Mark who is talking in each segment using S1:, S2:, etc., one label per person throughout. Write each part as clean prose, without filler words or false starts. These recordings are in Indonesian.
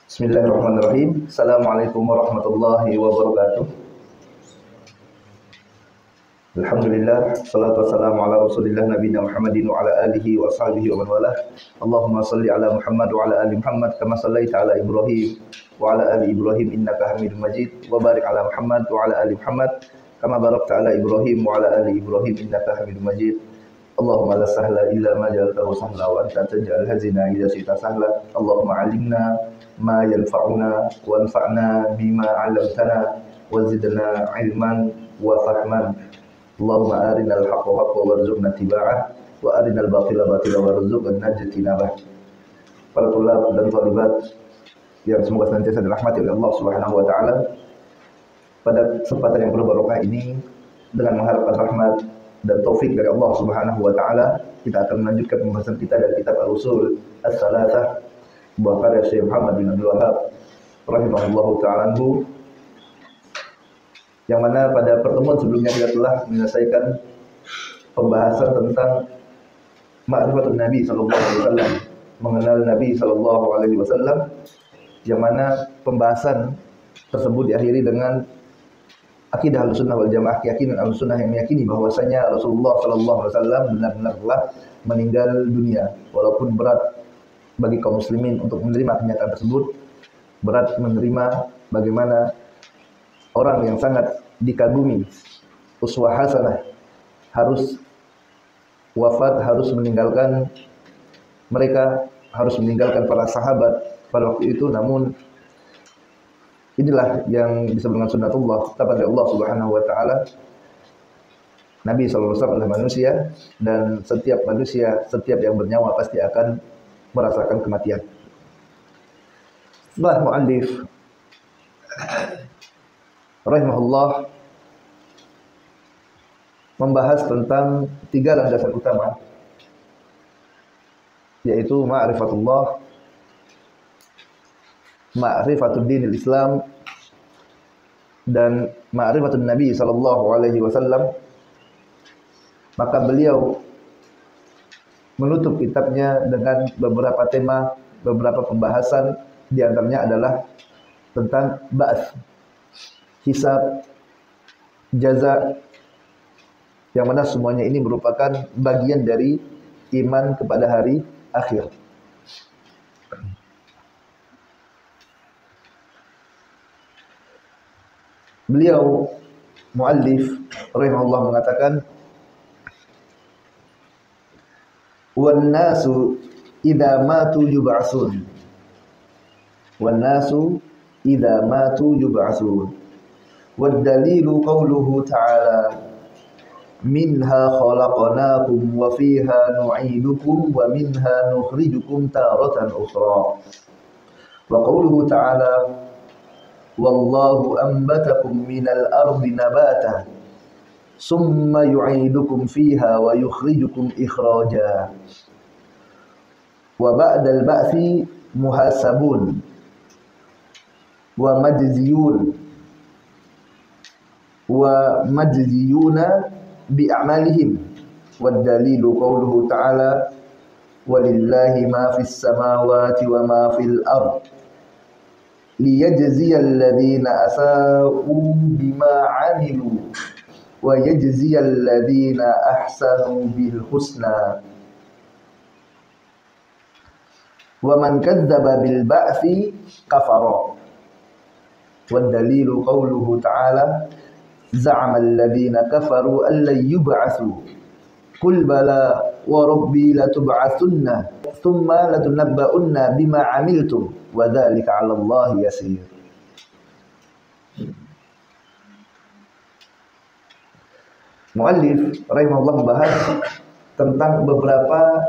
S1: Bismillahirrahmanirrahim. Assalamualaikum warahmatullahi wabarakatuh. Alhamdulillah, salatu wassalamu ala rasulillah nabiyina Muhammadin wa ala alihi wa ashabihi wa man walah. Allahumma salli ala Muhammad wa ala ali Muhammad kama sallaita ala Ibrahim wa ala ali Ibrahim innaka Hamidum Majid, wa barik ala Muhammad wa ala ali Muhammad kama barakta ala Ibrahim wa ala ali Ibrahim innaka Hamidum Majid. Allahumma la sahla illa ma ja'altahu sahla wa anta taj'al hazina idza syi'ta sahla. Allahumma 'allimna ma yanfa'una wanfa'na bima 'allamtana wa zidna 'ilman wa fahman. Allahumma arinal haqqa haqqan warzuqna ittiba'ah wa arinal batila batila warzuqna ijtinabah. Para tulab dan thalibat yang semoga senantiasa dirahmati oleh Allah Subhanahu wa taala, pada kesempatan yang penuh barokah ini dengan mengharapkan rahmat dan taufik dari Allah Subhanahu wa taala, kita akan melanjutkan pembahasan kita dari kitab Al-Usul As-Salasah buah karya Syekh Muhammad bin Abdul Wahhab rahimahullahu taala anhu, yang mana pada pertemuan sebelumnya kita telah menyelesaikan pembahasan tentang ma'rifatun Nabi sallallahu alaihi wasallam, mengenal Nabi sallallahu alaihi wasallam, yang mana pembahasan tersebut diakhiri dengan akidah Ahlussunnah wal Jamaah, keyakinan Ahlussunnah yang meyakini bahwasanya Rasulullah sallallahu alaihi wasallam benar-benar telah meninggal dunia. Walaupun berat bagi kaum muslimin untuk menerima kenyataan tersebut, berat menerima bagaimana orang yang sangat dikagumi, uswah hasanah, harus wafat, harus meninggalkan mereka, harus meninggalkan para sahabat pada waktu itu. Namun inilah yang disebut dengan sunnatullah, ketetapan dari Allah Subhanahu wa taala. Nabi sallallahu alaihi wasallam adalah manusia, dan setiap manusia, setiap yang bernyawa pasti akan merasakan kematian. Setelah muallif rahimahullah membahas tentang tiga landasan utama, yaitu ma'rifatullah, ma'rifatud dinil Islam, dan ma'rifatun Nabi sallallahu alaihi wasallam, maka beliau menutup kitabnya dengan beberapa tema, beberapa pembahasan. Di antaranya adalah tentang ba'ats, hisab, jaza, yang mana semuanya ini merupakan bagian dari iman kepada hari akhir. Beliau muallif rahimahullah mengatakan, wan nasu idza matu yub'atsun, wan nasu idza matu yub'atsun, wad dalilu qauluhu ta'ala minha khalaqnakum wa fiha nu'idukum wa minha nukhrijukum taratan ukhra, wa qauluhu ta'ala wallahu anbatakum minal ardi nabata summa yu'idukum fiha wa yukhrijukum ikhraja, wa ba'dal ba'thi muhasabun wa majziyun wa majziyuna bi'amalihim, wad dalilu qauluhu ta'ala walillahi ma fis samawati wa ma fil ard liyajziyal ladzina asa'u bima 'amilu wa yajziyal ladzina ahsanu bil husna, wa man kadzdzaba bil ba'tsi kafara, wad dalilu qauluhu ta'ala za'ama alladhina kafaru an lan yub'atsu qul bala wa rabbi latub'atsunna thumma latunabba'unna bima 'amiltum wa dzalika 'ala Allahi yasir. Muallif rahimahullah membahas tentang beberapa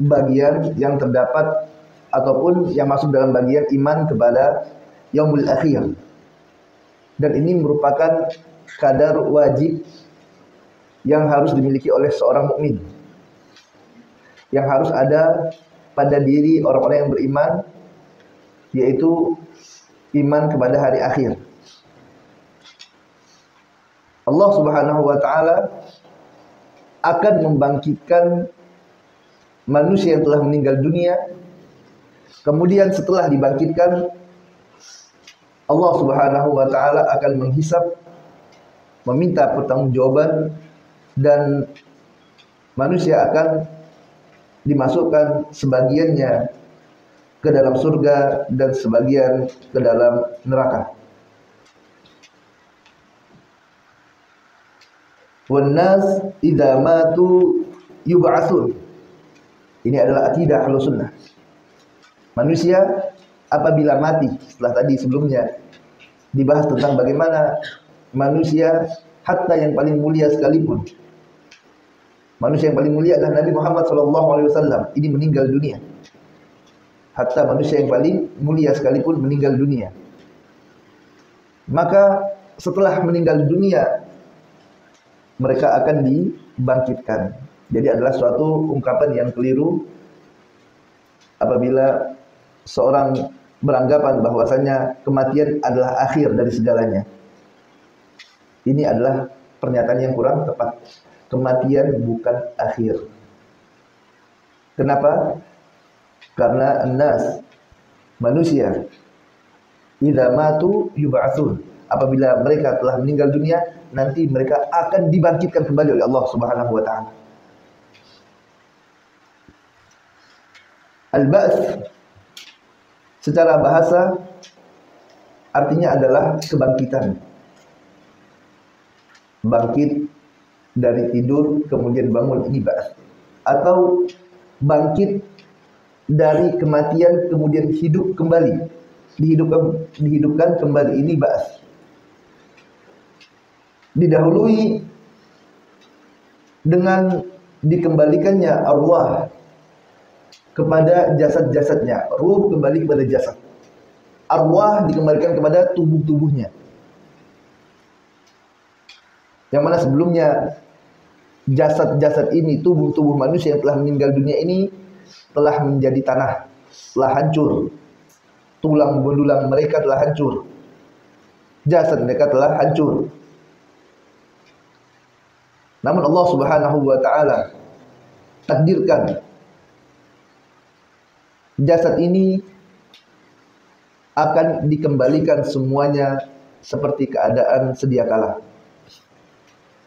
S1: bagian yang terdapat ataupun yang masuk dalam bagian iman kepada yaumul akhir, dan ini merupakan kadar wajib yang harus dimiliki oleh seorang mukmin, yang harus ada pada diri orang-orang yang beriman, yaitu iman kepada hari akhir. Allah Subhanahu wa taala akan membangkitkan manusia yang telah meninggal dunia. Kemudian setelah dibangkitkan, Allah Subhanahu wa taala akan menghisap, meminta pertanggungjawaban, dan manusia akan dimasukkan sebagiannya ke dalam surga dan sebagian ke dalam neraka. Wan nas idza matu yub'atsun. Ini adalah akidah Ahlussunnah. Manusia apabila mati, setelah tadi sebelumnya dibahas tentang bagaimana manusia hatta yang paling mulia sekalipun, manusia yang paling mulia adalah Nabi Muhammad SAW, ini meninggal dunia. Hatta manusia yang paling mulia sekalipun meninggal dunia. Maka setelah meninggal dunia mereka akan dibangkitkan. Jadi adalah suatu ungkapan yang keliru apabila seorang beranggapan bahwasanya kematian adalah akhir dari segalanya. Ini adalah pernyataan yang kurang tepat. Kematian bukan akhir. Kenapa? Karena an-nas, manusia, idza matu yub'atsun. Apabila mereka telah meninggal dunia, nanti mereka akan dibangkitkan kembali oleh Allah Subhanahu wa taala. Al-ba'ts secara bahasa artinya adalah kebangkitan. Bangkit dari tidur kemudian bangun, ini ba'ts. Atau bangkit dari kematian kemudian hidup kembali, dihidupkan kembali, ini ba'ts. Didahului dengan dikembalikannya arwah kepada jasad-jasadnya. Ruh kembali kepada jasad, arwah dikembalikan kepada tubuh-tubuhnya. Yang mana sebelumnya jasad-jasad ini, tubuh-tubuh manusia yang telah meninggal dunia ini telah menjadi tanah, telah hancur. Tulang belulang mereka telah hancur, jasad mereka telah hancur. Namun Allah Subhanahu wa taala takdirkan jasad ini akan dikembalikan semuanya seperti keadaan sedia kala.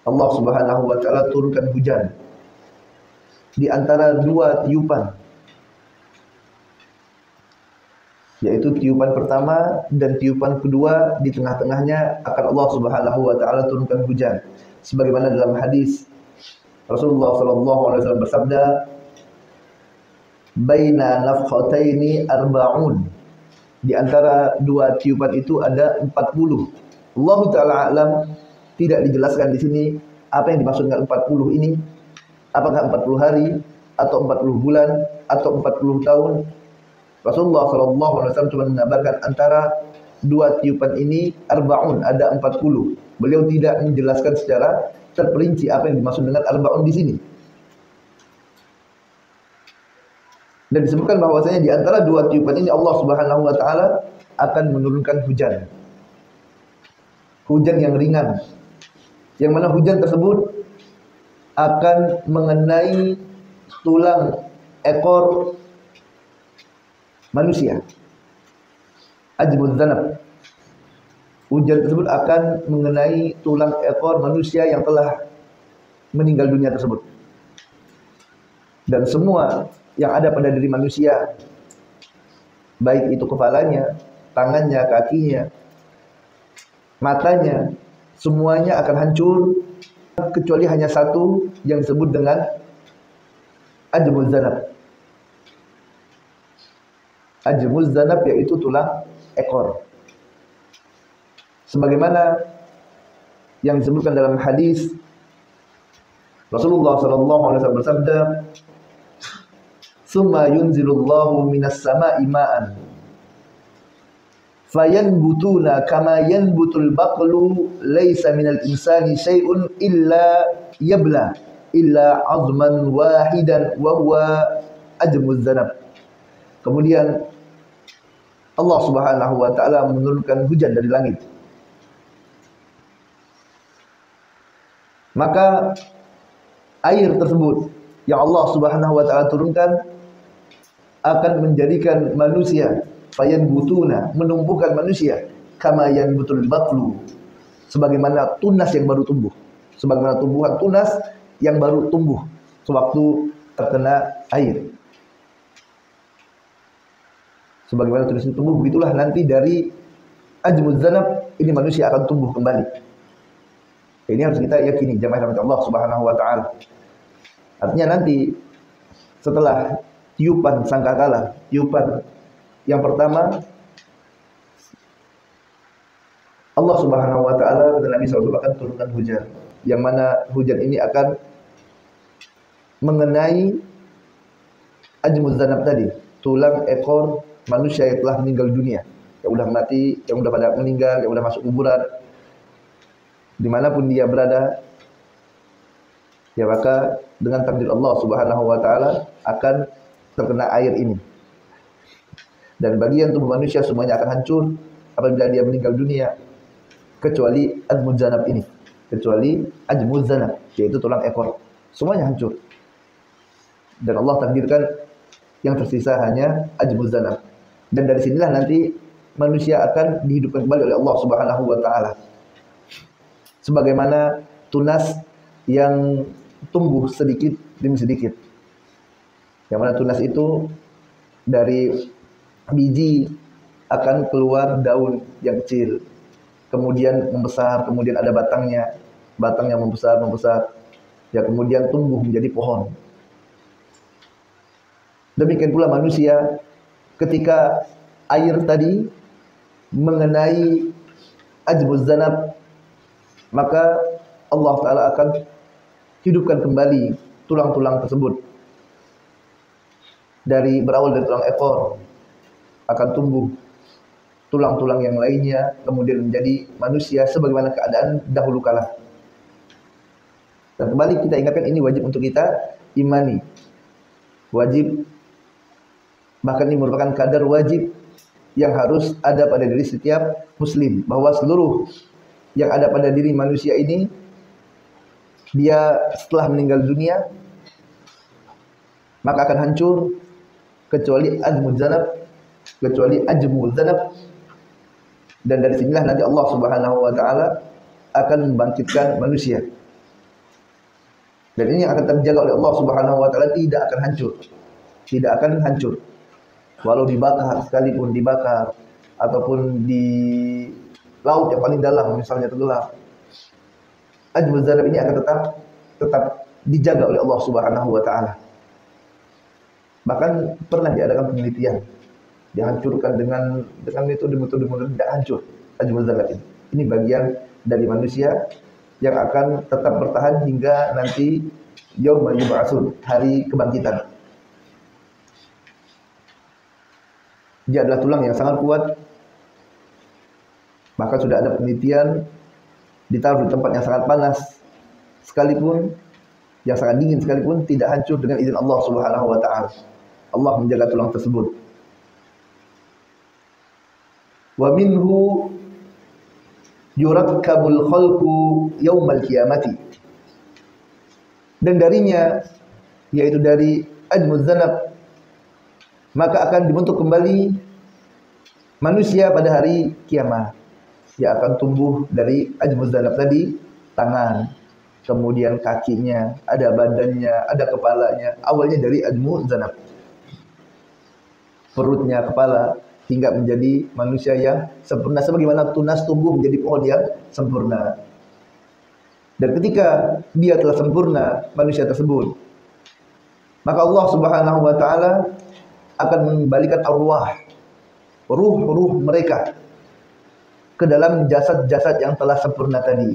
S1: Allah Subhanahu wa taala turunkan hujan di antara dua tiupan, yaitu tiupan pertama dan tiupan kedua. Di tengah-tengahnya akan Allah Subhanahu wa taala turunkan hujan. Sebagaimana dalam hadis Rasulullah sallallahu alaihi wasallam bersabda, baina nafkhataini arba'un. Di antara dua tiupan itu ada 40. Allah taala alam, tidak dijelaskan di sini apa yang dimaksud dengan 40 ini. Apakah 40 hari atau 40 bulan atau 40 tahun? Rasulullah sallallahu alaihi wasallam cuma mengabarkan antara dua tiupan ini arba'un, ada 40. Beliau tidak menjelaskan secara terperinci apa yang dimaksud dengan arba'un di sini. Dan disebutkan bahwasanya di antara dua tiupan ini Allah Subhanahu wa taala akan menurunkan hujan. Hujan yang ringan. Yang mana hujan tersebut akan mengenai tulang ekor manusia. Ajmuz zanab. Hujan tersebut akan mengenai tulang ekor manusia yang telah meninggal dunia tersebut. Dan semua yang ada pada diri manusia, baik itu kepalanya, tangannya, kakinya, matanya, semuanya akan hancur kecuali hanya satu yang disebut dengan ajmuz zanab. Ajmuz zanab yaitu tulang ekor. Sebagaimana yang disebutkan dalam hadis Rasulullah sallallahu alaihi wasallam bersabda, "Tsumma yunzilullahu minas sama'i ma'an fayanbutuna kama yanbutul baqlu laisa minal insani syai'un illa yabla illa 'azman wahidan wa huwa ajmuz zanab." Kemudian Allah Subhanahu wa taala menurunkan hujan dari langit. Maka air tersebut yang Allah Subhanahu wa taala turunkan akan menjadikan manusia fayanbutuna, menumbuhkan manusia kama yanbutul baqlu, sebagaimana tunas yang baru tumbuh, sebagaimana tumbuhan tunas yang baru tumbuh sewaktu terkena air. Sebagaimana tunas itu tumbuh, begitulah nanti dari ajmuz zanab ini manusia akan tumbuh kembali. Ini harus kita yakini jamaah rahmat Allah Subhanahu wa taala. Artinya nanti setelah tiupan sangkakala, tiupan yang pertama, Allah Subhanahu wa taala dan Nabi SAW akan turunkan hujan, yang mana hujan ini akan mengenai ajmuz zanab tadi, tulang ekor manusia yang telah meninggal dunia, yang udah mati, yang udah pada meninggal, yang udah masuk kuburan, dimanapun dia berada, ya maka dengan takdir Allah Subhanahu wa taala akan terkena air ini. Dan bagian tubuh manusia semuanya akan hancur apabila dia meninggal dunia, kecuali ajmuz zanab ini, kecuali ajmuz zanab, yaitu tulang ekor, semuanya hancur. Dan Allah takdirkan yang tersisa hanya ajmuz zanab. Dan dari sinilah nanti manusia akan dihidupkan kembali oleh Allah Subhanahu wa taala. Sebagaimana tunas yang tumbuh sedikit demi sedikit. Yang mana tunas itu dari biji akan keluar daun yang kecil, kemudian membesar, kemudian ada batangnya, batang yang membesar, ya kemudian tumbuh menjadi pohon. Demikian pula manusia, ketika air tadi mengenai ajmuz zanab, maka Allah Ta'ala akan hidupkan kembali tulang-tulang tersebut. Berawal dari tulang ekor, akan tumbuh tulang-tulang yang lainnya, kemudian menjadi manusia sebagaimana keadaan dahulu kala. Dan kembali kita ingatkan, ini wajib untuk kita imani. Wajib, bahkan ini merupakan kadar wajib yang harus ada pada diri setiap muslim, bahwa seluruh yang ada pada diri manusia ini, dia setelah meninggal dunia maka akan hancur, kecuali ajmuz zanab, dan dari sinilah nanti Allah Subhanahu wa taala akan membangkitkan manusia. Dan ini yang akan terjaga oleh Allah Subhanahu wa taala, tidak akan hancur. Walau dibakar sekalipun, ataupun di laut yang paling dalam misalnya tenggelam, ajmuz zanab ini akan tetap dijaga oleh Allah Subhanahu wa taala. Bahkan pernah diadakan penelitian, dihancurkan dengan metode tidak hancur ajmuz zanab ini. Ini bagian dari manusia yang akan tetap bertahan hingga nanti yaumul yub'atsun, hari kebangkitan. Dia adalah tulang yang sangat kuat. Bahkan sudah ada penelitian, ditaruh di tempat yang sangat panas sekalipun, yang sangat dingin sekalipun, tidak hancur dengan izin Allah Subhanahu wa taala. Allah menjaga tulang tersebut. Wa minhu yurakkabul khalqu yaumal qiyamati. Dan darinya, yaitu dari ajmuz zanab, maka akan dibentuk kembali manusia pada hari kiamat. Dia akan tumbuh dari ajmuz zanab tadi, tangan, kemudian kakinya, ada badannya, ada kepalanya. Awalnya dari ajmuz zanab, perutnya, kepala, hingga menjadi manusia yang sempurna, sebagaimana tunas tumbuh menjadi pohon yang sempurna. Dan ketika dia telah sempurna, manusia tersebut, maka Allah Subhanahu wa taala akan mengembalikan arwah, ruh mereka ke dalam jasad-jasad yang telah sempurna tadi.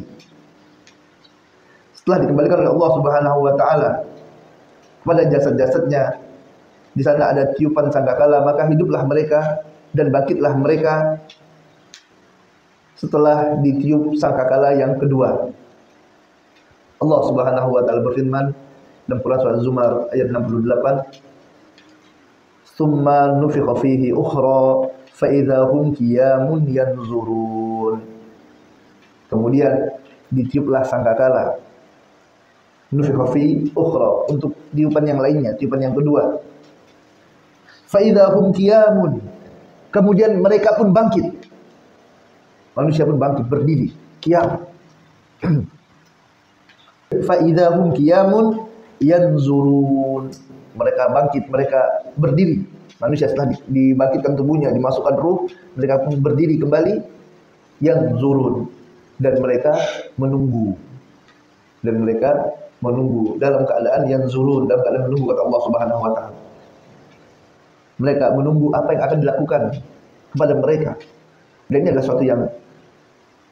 S1: Setelah dikembalikan oleh Allah Subhanahu wa taala kepada jasad-jasadnya, di sana ada tiupan sangkakala, maka hiduplah mereka dan bangkitlah mereka setelah ditiup sangkakala yang kedua. Allah Subhanahu wa taala berfirman dalam Quran surah Az-Zumar ayat 68, "Tsumma nufikha fihi ukhra fa idza hum qiyamun yanzurun." Kemudian ditiuplah sangkakala, nufikha fihi ukhra, untuk tiupan yang lainnya, tiupan yang kedua. Fa idza hum qiyamun, kemudian mereka pun bangkit. manusia pun bangkit berdiri, qiyam. Fa idahum qiyamun yanzurun. Mereka bangkit, mereka berdiri. Manusia setelah dibangkitkan tubuhnya, dimasukkan ruh, mereka pun berdiri kembali, yanzurun, dan mereka menunggu. Dan mereka menunggu dalam keadaan yanzurun, dalam keadaan menunggu kata Allah Subhanahu wa taala. Mereka menunggu apa yang akan dilakukan kepada mereka. Dan ini adalah sesuatu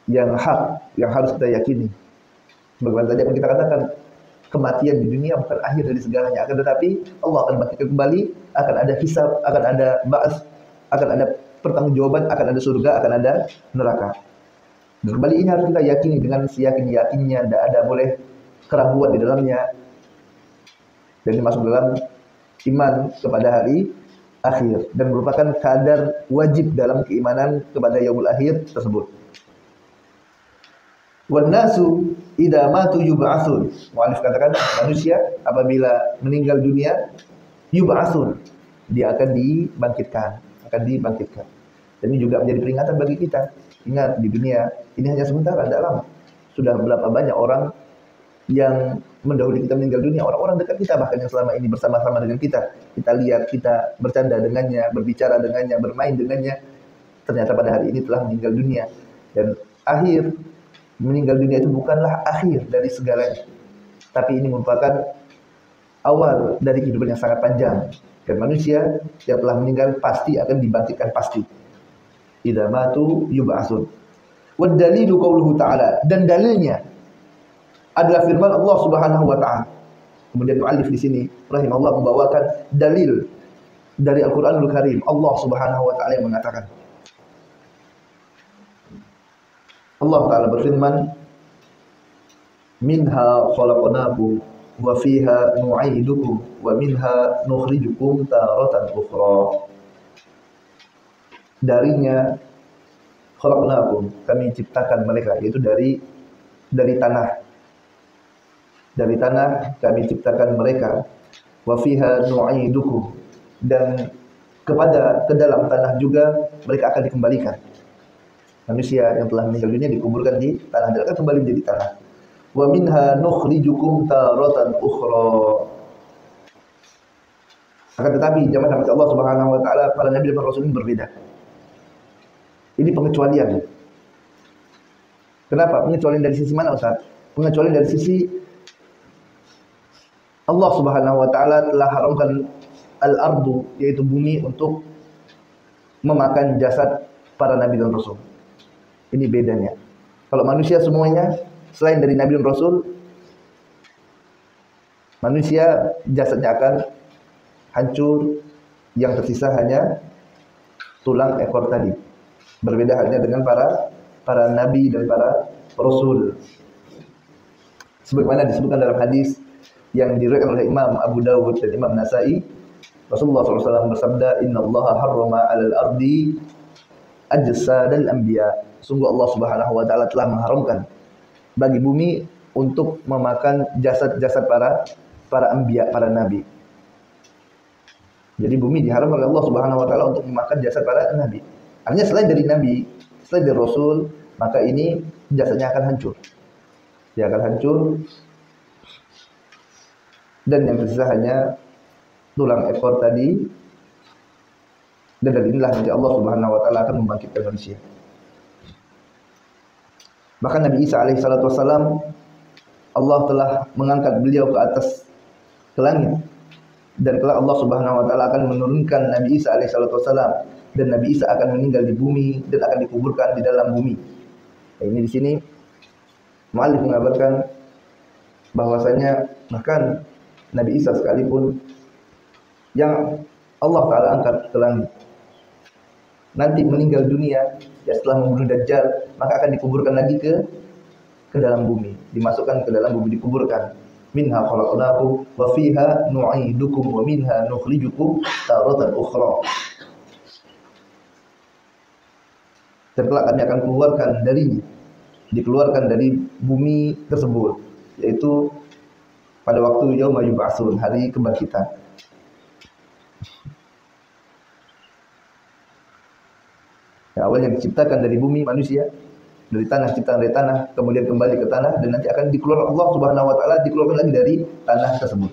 S1: yang hak, yang harus kita yakini. Bagaimana tadi yang kita katakan, kematian di dunia bukan akhir dari segalanya, akan tetapi Allah akan bangkitkan kembali, akan ada hisab, akan ada ba'ats, akan ada pertanggungjawaban, akan ada surga, akan ada neraka. Dan kembali ini harus kita yakini dengan seyakin-yakinnya, tidak ada boleh keraguan di dalamnya. Dan ini masuk dalam iman kepada hari akhir dan merupakan kadar wajib dalam keimanan kepada yaumul akhir tersebut. Wan nasu idza matu yub'atsun. Mu'allif katakan manusia apabila meninggal dunia yub'atsun, dia akan dibangkitkan, Dan ini juga menjadi peringatan bagi kita. Ingat, di dunia ini hanya sementara, tidak lama. Sudah berapa banyak orang yang mendahului kita meninggal dunia, orang-orang dekat kita bahkan yang selama ini bersama-sama dengan kita. Kita lihat, kita bercanda dengannya, berbicara dengannya, bermain dengannya. Ternyata pada hari ini telah meninggal dunia. Dan akhir meninggal dunia itu bukanlah akhir dari segalanya, tapi ini merupakan awal dari kehidupan yang sangat panjang. Dan manusia yang telah meninggal pasti akan dibangkitkan, pasti. Idza matu yub'atsun. Wad dalilu qauluhu ta'ala, dan dalilnya adalah firman Allah Subhanahu wa taala. Kemudian muallif di sini rahimahullah membawakan dalil dari Al-Qur'anul Karim. Allah Subhanahu wa taala yang mengatakan, Allah Ta'ala berfirman, minha khalaqnakum wa fiha nu'idukum wa minha nukhrijukum taratan ukhra. Darinya khalaqnakum, kami ciptakan mereka, yaitu dari tanah. Dari tanah kami ciptakan mereka. Wa fiha nu'idukum, dan ke dalam tanah juga mereka akan dikembalikan. Manusia yang telah meninggal dunia dikuburkan di tanah dan akan kembali menjadi tanah. Wa minha nukhrijukum taratan ukhra. Akan tetapi zaman Nabi Allah Subhanahu wa taala, para nabi dan rasul ini berbeda. Ini pengecualian. Kenapa? Pengecualian dari sisi mana, Ustaz? Pengecualian dari sisi Allah Subhanahu wa taala telah haramkan al-ardu, yaitu bumi, untuk memakan jasad para nabi dan rasul. Ini bedanya. Kalau manusia semuanya selain dari nabi dan rasul, manusia jasadnya akan hancur, yang tersisa hanya tulang ekor tadi. Berbeda halnya dengan para nabi dan para rasul. Sebagaimana disebutkan dalam hadis yang diriwayatkan oleh Imam Abu Dawud dan Imam Nasa'i, Rasulullah SAW bersabda, Innallaha harrama 'alal ardi ajsadal anbiya. Sungguh Allah Subhanahu wa taala telah mengharamkan bagi bumi untuk memakan jasad-jasad para anbiya, para nabi. Jadi bumi diharamkan oleh Allah Subhanahu wa taala untuk memakan jasad para nabi. Artinya selain dari nabi, selain dari rasul, maka ini jasadnya akan hancur. Dia akan hancur, dan yang tersisa hanya tulang ekor tadi. Dan dari inilah nanti Allah Subhanahu wa taala akan membangkitkan manusia. Bahkan Nabi Isa alaihi salatu wasalam, Allah telah mengangkat beliau ke langit. Dan kelak Allah Subhanahu wa taala akan menurunkan Nabi Isa alaihi salatu wasalam, dan Nabi Isa akan meninggal di bumi dan akan dikuburkan di dalam bumi. Nah, ini di sini muallif mengabarkan bahwasanya bahkan Nabi Isa sekalipun yang Allah taala angkat ke langit, nanti meninggal dunia, ya setelah membunuh Dajjal, maka akan dikuburkan lagi ke dalam bumi, dimasukkan ke dalam bumi, dikuburkan. Minha khalaqnakum wa fiha nu'idukum wa minha nukhrijukum taratan ukhra. Dan kelak kami akan dikeluarkan dari bumi tersebut, yaitu pada waktu yauma yub'atsun, hari kebangkitan. Yang awalnya diciptakan dari bumi manusia, dari tanah, ciptaan dari tanah, kemudian kembali ke tanah, dan nanti akan dikeluarkan Allah Subhanahu wa taala, dikeluarkan lagi dari tanah tersebut.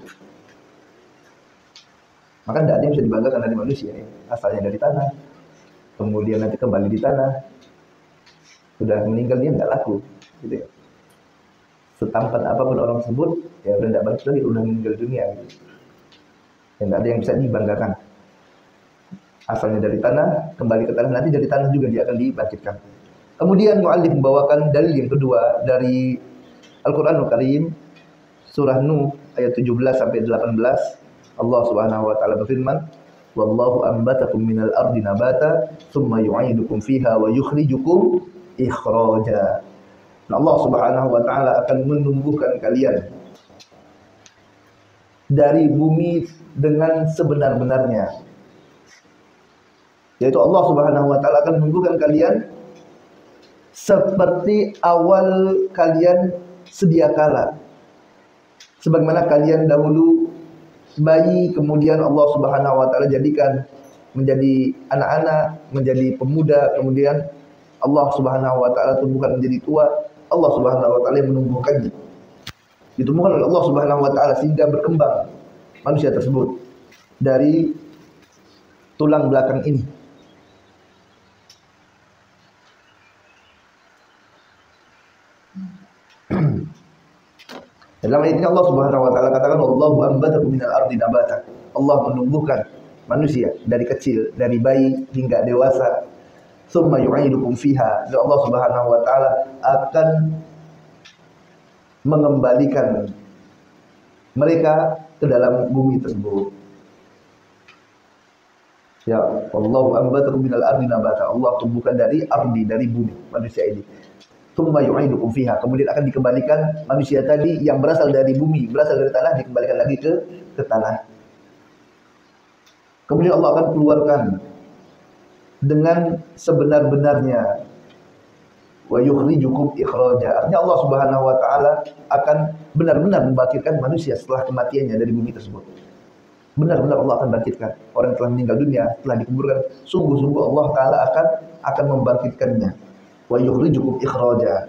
S1: Maka tidak ada yang bisa dibanggakan dari manusia ya. Asalnya dari tanah, kemudian nanti kembali di tanah, sudah meninggal dia nggak laku gitu ya. Setampan apapun orang tersebut ya udah tidak balik lagi, udah meninggal dunia gitu. Ya nggak ada yang bisa dibanggakan. Asalnya dari tanah, kembali ke tanah, nanti dari tanah juga dia akan dibangkitkan. Kemudian muallif membawakan dalil yang kedua dari Al-Qur'anul Karim, surah Nuh ayat 17 sampai 18. Allah Subhanahu wa taala berfirman, "Wallahu anbatakum minal ardi nabata, tsumma yu'idukum fiha wa yukhrijukum ikhraja." Nah, Allah Subhanahu wa taala akan menumbuhkan kalian dari bumi dengan sebenar-benarnya. Yaitu Allah Subhanahu wa taala akan menumbuhkan kalian seperti awal kalian sedia kala. Sebagaimana kalian dahulu bayi, kemudian Allah Subhanahu wa taala jadikan menjadi anak-anak, menjadi pemuda, kemudian Allah Subhanahu wa taala tumbuhkan menjadi tua. Allah Subhanahu wa taala yang menumbuhkannya. Ditumbuhkan oleh Allah Subhanahu wa taala sehingga berkembang manusia tersebut dari tulang belakang ini. Dalam ayat ini Allah Subhanahu wa taala katakan, "Wallahu anbatakum minal ardi nabata." Allah menumbuhkan manusia dari kecil, dari bayi hingga dewasa. Tsumma yu'idukum fiha. Dan Allah Subhanahu wa taala akan mengembalikan mereka ke dalam bumi tersebut. Ya, Wallahu anbatakum minal ardi nabata. Allah tumbuhkan dari ardi, dari bumi manusia ini. Tsumma yu'idukum fiha, kemudian akan dikembalikan manusia tadi yang berasal dari bumi, berasal dari tanah, dikembalikan lagi ke tanah. Kemudian Allah akan keluarkan dengan sebenar-benarnya. Wa yukhrijukum ikhraja. Artinya Allah Subhanahu wa taala akan benar-benar membangkitkan manusia setelah kematiannya dari bumi tersebut. Benar-benar Allah akan bangkitkan orang yang telah meninggal dunia, telah dikuburkan. Sungguh-sungguh Allah taala akan membangkitkannya. Wa yukhrijukum ikhraja.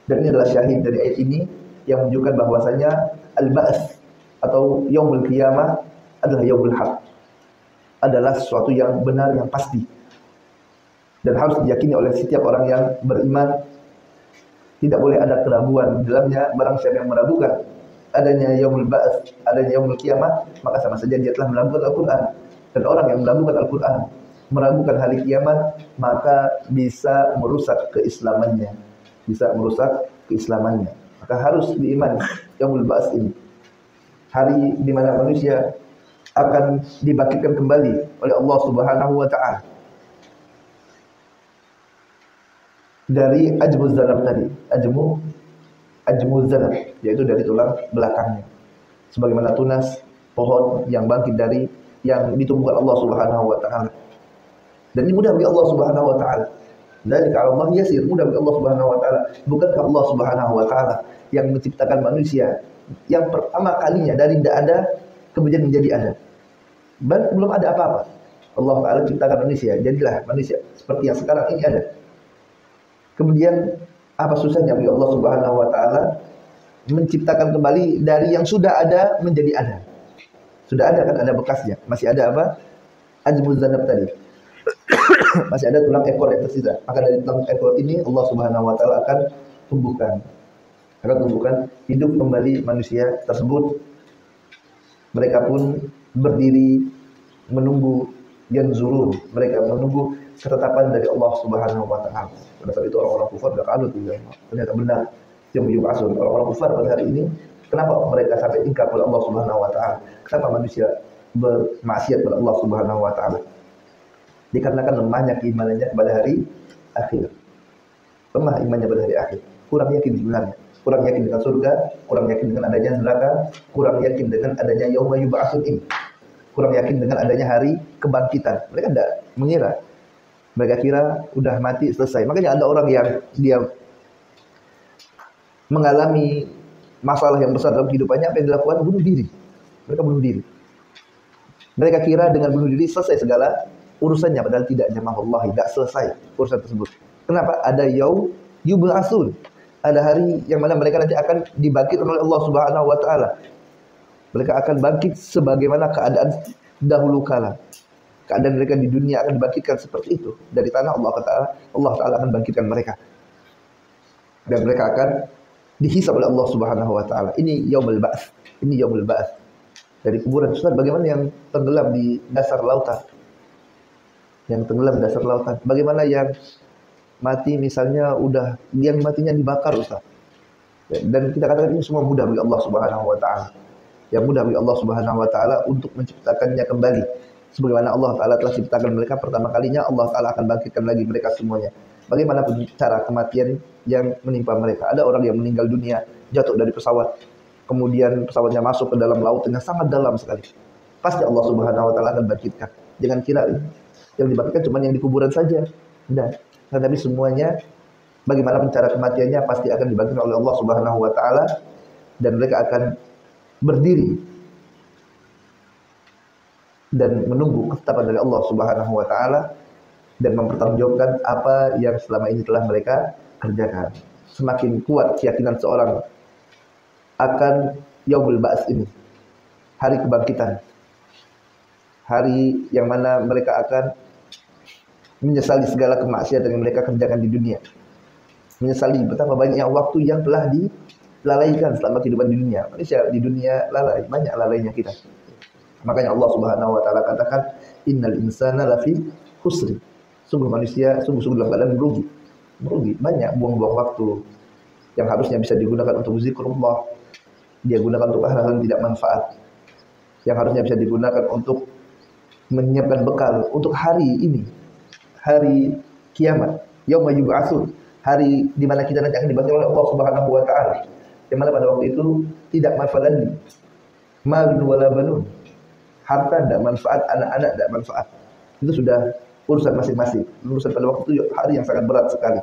S1: Dan ini adalah syahid dari ayat ini yang menunjukkan bahwasanya al-ba'ts atau yaumul qiyamah adalah yaumul haq, adalah sesuatu yang benar, yang pasti, dan harus diyakini oleh setiap orang yang beriman. Tidak boleh ada keraguan di dalamnya. Barang siapa yang meragukan adanya yaumul ba'ts, adanya yaumul qiyamah, maka sama saja dia telah meragukan Al-Qur'an. Dan orang yang meragukan Al-Qur'an, meragukan hari kiamat, maka bisa merusak keislamannya. Bisa merusak keislamannya. Maka harus diimani yaumul ba'ts ini, hari di mana manusia akan dibangkitkan kembali oleh Allah Subhanahu wa taala dari ajmuz zanab tadi. Ajmuz zanab yaitu dari tulang belakangnya. Sebagaimana tunas pohon yang bangkit dari yang ditumbuhkan Allah Subhanahu wa taala. Dan ini mudah bagi Allah Subhanahu wa taala. Dzalika 'ala Allah yasir, mudah bagi Allah Subhanahu wa taala. Bukankah Allah Subhanahu wa taala yang menciptakan manusia yang pertama kalinya dari tidak ada kemudian menjadi ada? Belum ada apa-apa. Allah taala ciptakan manusia, jadilah manusia seperti yang sekarang ini ada. Kemudian apa susahnya bagi Allah Subhanahu wa taala menciptakan kembali dari yang sudah ada menjadi ada? Sudah ada kan, ada bekasnya. Masih ada apa? Ajmuz zanab tadi. Masih ada tulang ekor yang tersisa. Maka dari tulang ekor ini Allah Subhanahu wa taala akan tumbuhkan hidup kembali manusia tersebut. Mereka pun berdiri menunggu yanzurun. Mereka menunggu ketetapan dari Allah Subhanahu wa taala. Pada saat itu orang-orang kufar berkata, ternyata benar yang yub'atsun. Orang-orang kufar pada hari ini, kenapa mereka sampai ingkar kepada Allah Subhanahu wa taala? Kenapa manusia bermaksiat kepada Allah Subhanahu wa taala? Dikarenakan lemahnya keimanannya kepada hari akhir. Lemah imannya pada hari akhir. Kurang yakin sebenarnya. Kurang yakin dengan surga, kurang yakin dengan adanya neraka, kurang yakin dengan adanya yauma yub'atsun ini. Kurang yakin dengan adanya hari kebangkitan. Mereka tidak mengira. Mereka kira udah mati selesai. Makanya ada orang yang dia mengalami masalah yang besar dalam kehidupannya, apa yang dilakukan? Bunuh diri. Mereka bunuh diri. Mereka kira dengan bunuh diri selesai segala urusannya, padahal tidak. Jamaah Allah, tidak selesai urusan tersebut. Kenapa? Ada yaum yub'atsun. Ada hari yang mana mereka nanti akan dibangkitkan oleh Allah Subhanahu wa taala. Mereka akan bangkit sebagaimana keadaan dahulu kala. Keadaan mereka di dunia akan dibangkitkan seperti itu. Dari tanah Allah Ta'ala akan bangkitkan mereka. Dan mereka akan dihisab oleh Allah Subhanahu wa taala. Ini yaumul ba'ts. Ini yaumul ba'ts. Dari kuburan. Ustaz, bagaimana yang tenggelam di dasar lautan? Yang tenggelam di dasar lautan. Bagaimana yang mati misalnya yang matinya dibakar, Ustaz? Dan kita katakan ini semua mudah bagi Allah Subhanahu wa taala. Yang mudah bagi Allah Subhanahu wa taala untuk menciptakannya kembali. Sebagaimana Allah Ta'ala telah ciptakan mereka pertama kalinya, Allah Ta'ala akan bangkitkan lagi mereka semuanya. Bagaimana cara kematian yang menimpa mereka? Ada orang yang meninggal dunia, jatuh dari pesawat, kemudian pesawatnya masuk ke dalam laut yang sangat dalam sekali. Pasti Allah Subhanahu wa taala akan bangkitkan. Jangan kira yang dibangkitkan cuma yang di kuburan saja. Tidak. Tapi semuanya bagaimana cara kematiannya pasti akan dibangkitkan oleh Allah Subhanahu wa taala dan mereka akan berdiri dan menunggu ketetapan dari Allah Subhanahu wa taala dan mempertanggungjawabkan apa yang selama ini telah mereka kerjakan. Semakin kuat keyakinan seorang akan yaumul ba'ts ini, hari kebangkitan. Hari yang mana mereka akan menyesali segala kemaksiatan yang mereka kerjakan di dunia. Menyesali betapa banyaknya waktu yang telah dilalaikan selama kehidupan di dunia. Manusia di dunia lalai, banyak lalainya kita. Makanya Allah Subhanahu wa taala katakan innal insana lafi khusri. Sungguh manusia sungguh dalam keadaan merugi. Merugi, banyak buang-buang waktu yang harusnya bisa digunakan untuk zikrullah. Dia gunakan untuk hal-hal yang tidak manfaat. Yang harusnya bisa digunakan untuk menyiapkan bekal untuk hari ini. Hari kiamat, yauma yub'atsun. Hari di mana kita nanti akan dibangkitkan oleh Allah Subhanahu wa taala. Yang mana pada waktu itu tidak manfaat lagi. Malun wala banun. Harta tidak manfaat, anak-anak tidak manfaat. Itu sudah urusan masing-masing. Urusan pada waktu itu hari yang sangat berat sekali.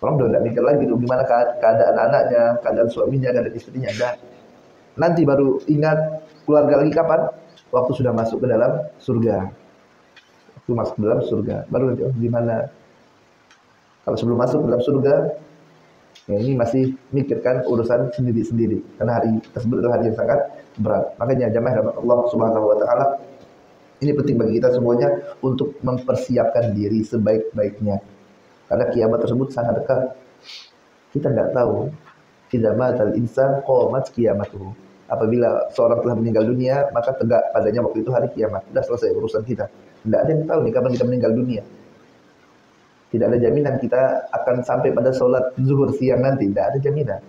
S1: Orang sudah tidak mikir lagi tuh gimana keadaan anaknya, keadaan suaminya, keadaan istrinya. Dan nanti baru ingat keluarga lagi kapan? Waktu sudah masuk ke dalam surga. Waktu masuk ke dalam surga. Baru nanti gimana? Kalau sebelum masuk ke dalam surga, ya ini masih mikirkan urusan sendiri-sendiri. Karena hari tersebut adalah hari yang sangat berat. Makanya jamaah Allah Subhanahu wa taala, ini penting bagi kita semuanya untuk mempersiapkan diri sebaik-baiknya. Karena kiamat tersebut sangat dekat. Kita tidak tahu. Idza matal insan qamat qiyamatuhu. Apabila seorang telah meninggal dunia, maka tegak padanya waktu itu hari kiamat. Sudah selesai urusan kita. Tidak ada yang tahu nih kapan kita meninggal dunia. Tidak ada jaminan kita akan sampai pada sholat zuhur siang nanti. Tidak ada jaminan.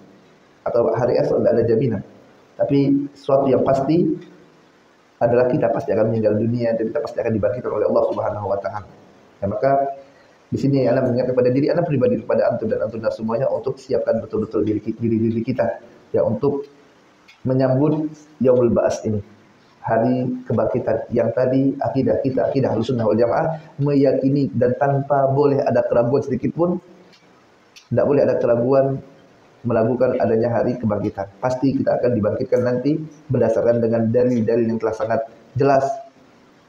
S1: Atau hari esok tidak ada jaminan. Tapi sesuatu yang pasti adalah kita pasti akan meninggal dunia dan kita pasti akan dibangkitkan oleh Allah Subhanahu wa taala. Ya, maka di sini Anda mengingatkan kepada diri Anda pribadi, kepada antum dan antum semuanya untuk siapkan betul-betul diri kita ya untuk menyambut yaumul ba'ts ini. Hari kebangkitan yang tadi akidah kita, akidah Ahlussunnah wal Jamaah meyakini dan tanpa boleh ada keraguan sedikit pun, tidak boleh ada keraguan melakukan adanya hari kebangkitan. Pasti kita akan dibangkitkan nanti berdasarkan dengan dalil-dalil yang telah sangat jelas,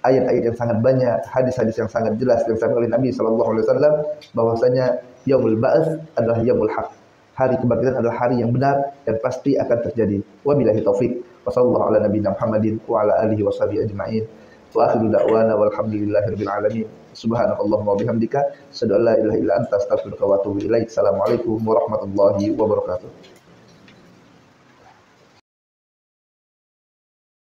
S1: ayat-ayat yang sangat banyak, hadis-hadis yang sangat jelas yang disampaikan oleh Nabi sallallahu alaihi wasallam bahwasanya yaumul ba'ts adalah yaumul haq. Hari kebangkitan adalah hari yang benar dan pasti akan terjadi. Wabillahi taufik. Wassallallahu ala nabiyina Muhammadin wa ala alihi washabihi ajma'in. Wa akhiru da'wana walhamdulillahirabbil alamin. Subhanakallahumma wa bihamdika asyhadu an la ilaha illa anta astaghfiruka wa atubu ilaik. Assalamualaikum warahmatullahi wabarakatuh.